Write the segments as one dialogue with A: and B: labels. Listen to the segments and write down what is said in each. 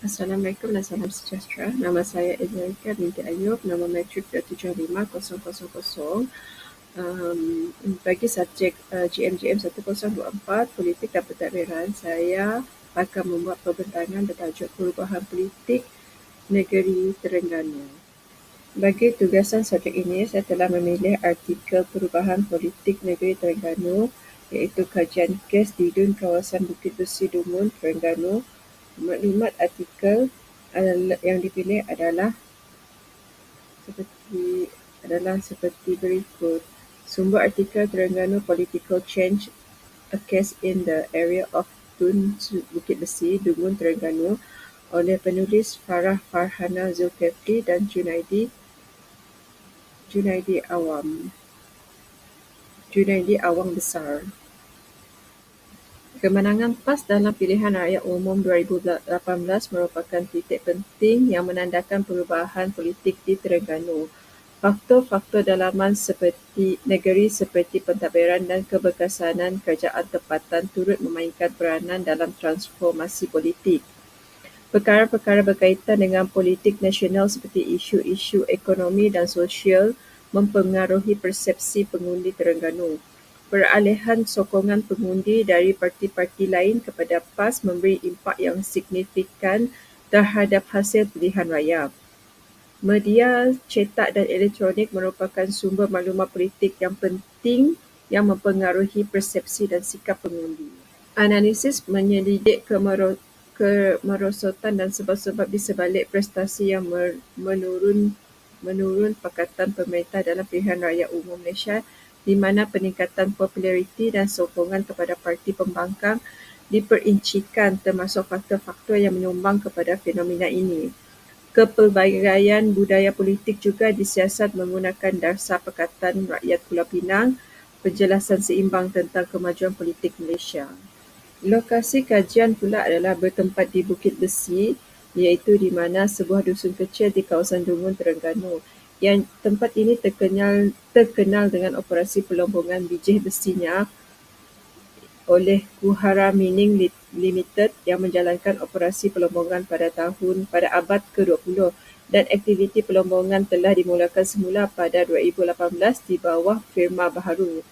A: Assalamualaikum dan salam sejahtera. Nama saya Ezrika binti Ayub, nama matrik 2750000. Bagi subjek GMGM 1024, Politik dan Pentadbiran, saya akan membuat perbentangan bertajuk Perubahan Politik Negeri Terengganu. Bagi tugasan subjek ini, saya telah memilih artikel Perubahan Politik Negeri Terengganu iaitu kajian kes di DUN kawasan Bukit Besi Dungun, Terengganu. Maklumat artikel yang dipilih adalah seperti berikut. Sumber artikel Terengganu Political Change, a case in the area of Tun Bukit Besi, Dungun, Terengganu oleh penulis Farah Farhana Zulkifli dan Junaidi Awang Besar. Kemenangan PAS dalam pilihan rakyat umum 2018 merupakan titik penting yang menandakan perubahan politik di Terengganu. Faktor-faktor dalaman negeri seperti pentadbiran dan keberkesanan kerajaan tempatan turut memainkan peranan dalam transformasi politik. Perkara-perkara berkaitan dengan politik nasional seperti isu-isu ekonomi dan sosial mempengaruhi persepsi pengundi Terengganu. Peralihan sokongan pengundi dari parti-parti lain kepada PAS memberi impak yang signifikan terhadap hasil pilihan raya. Media cetak dan elektronik merupakan sumber maklumat politik yang penting yang mempengaruhi persepsi dan sikap pengundi. Analisis menyelidik kemerosotan dan sebab-sebab di sebalik prestasi yang menurun Pakatan Pemerintah dalam pilihan raya umum Malaysia, di mana peningkatan populariti dan sokongan kepada parti pembangkang diperincikan termasuk faktor-faktor yang menyumbang kepada fenomena ini. Kepelbagaian budaya politik juga disiasat menggunakan dasar Pakatan Rakyat Pulau Pinang, penjelasan seimbang tentang kemajuan politik Malaysia. Lokasi kajian pula adalah bertempat di Bukit Besi, iaitu di mana sebuah dusun kecil di kawasan Dungun, Terengganu. Yang tempat ini terkenal dengan operasi pelombongan bijih besinya oleh Kuhara Mining Limited yang menjalankan operasi pelombongan pada abad ke-20, dan aktiviti pelombongan telah dimulakan semula pada 2018 di bawah firma baharu.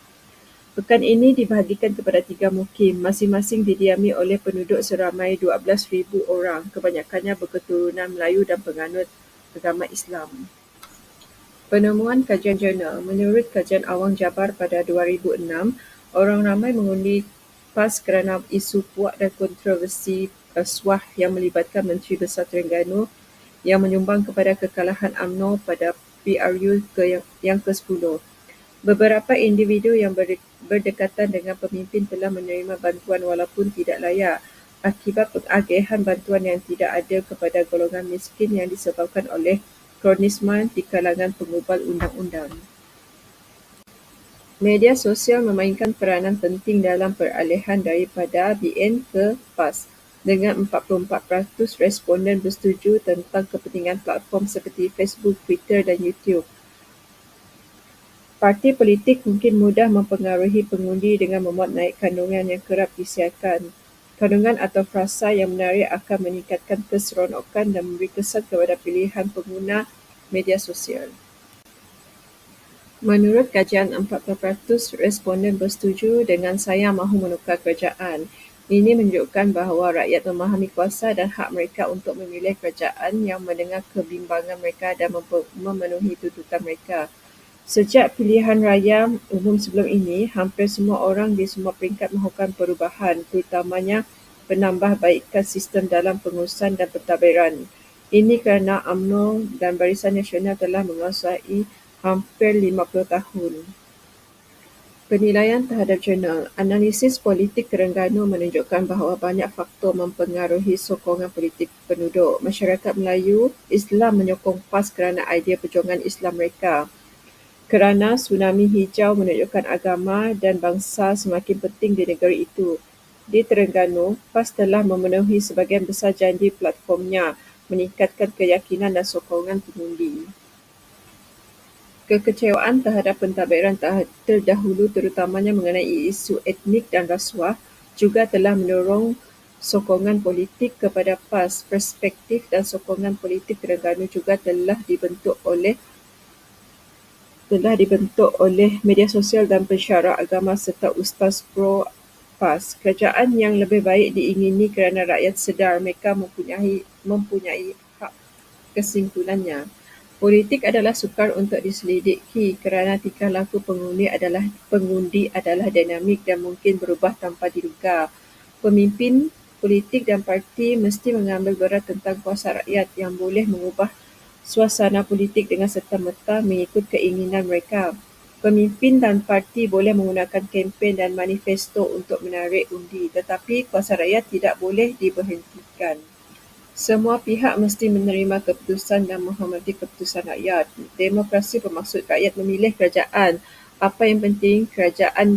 A: Pekan ini dibahagikan kepada 3 mukim, masing-masing didiami oleh penduduk seramai 12,000 orang, kebanyakannya berketurunan Melayu dan penganut agama Islam. Penemuan kajian jurnal. Menurut kajian Awang Jabar pada 2006, orang ramai mengundi PAS kerana isu puak dan kontroversi rasuah yang melibatkan Menteri Besar Terengganu yang menyumbang kepada kekalahan UMNO pada PRU yang ke-10. Beberapa individu yang berdekatan dengan pemimpin telah menerima bantuan walaupun tidak layak akibat pengagihan bantuan yang tidak adil kepada golongan miskin yang disebabkan oleh kronisme di kalangan pengubal undang-undang. Media sosial memainkan peranan penting dalam peralihan daripada BN ke PAS, dengan 44% responden bersetuju tentang kepentingan platform seperti Facebook, Twitter dan YouTube. Parti politik mungkin mudah mempengaruhi pengundi dengan memuat naik kandungan yang kerap disiarkan. Kandungan atau frasa yang menarik akan meningkatkan keseronokan dan memberi kesan kepada pilihan pengguna media sosial. Menurut kajian, 40% responden bersetuju dengan saya mahu menukar kerajaan. Ini menunjukkan bahawa rakyat memahami kuasa dan hak mereka untuk memilih kerajaan yang mendengar kebimbangan mereka dan memenuhi tuntutan mereka. Sejak pilihan raya umum sebelum ini, hampir semua orang di semua peringkat mahukan perubahan, terutamanya penambahbaikan sistem dalam pengurusan dan pentadbiran. Ini kerana UMNO dan Barisan Nasional telah menguasai hampir 50 tahun. Penilaian terhadap jurnal. Analisis politik Terengganu menunjukkan bahawa banyak faktor mempengaruhi sokongan politik penduduk. Masyarakat Melayu Islam menyokong PAS kerana idea perjuangan Islam mereka. Kerana tsunami hijau menunjukkan agama dan bangsa semakin penting di negeri itu. Di Terengganu, PAS telah memenuhi sebahagian besar janji platformnya, meningkatkan keyakinan dan sokongan pengundi. Kekecewaan terhadap pentadbiran terdahulu, terutamanya mengenai isu etnik dan rasuah, juga telah mendorong sokongan politik kepada PAS, perspektif dan sokongan politik Terengganu juga telah dibentuk oleh media sosial dan pensyarah agama serta ustaz pro-PAS. Kerajaan yang lebih baik diingini kerana rakyat sedar mereka mempunyai hak kesimpulannya. Politik adalah sukar untuk diselidiki kerana tingkah laku pengundi adalah dinamik dan mungkin berubah tanpa diduga. Pemimpin politik dan parti mesti mengambil berat tentang kuasa rakyat yang boleh mengubah suasana politik dengan serta-merta mengikut keinginan mereka. Pemimpin dan parti boleh menggunakan kempen dan manifesto untuk menarik undi, tetapi kuasa rakyat tidak boleh diberhentikan. Semua pihak mesti menerima keputusan dan menghormati keputusan rakyat. Demokrasi bermaksud rakyat memilih kerajaan. Apa yang penting,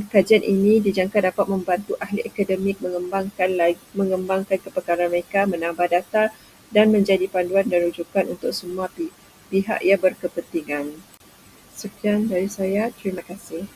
A: kajian ini dijangka dapat membantu ahli akademik mengembangkan kepakaran mereka, menambah data dan menjadi panduan dan rujukan untuk semua pihak yang berkepentingan. Sekian dari saya, terima kasih.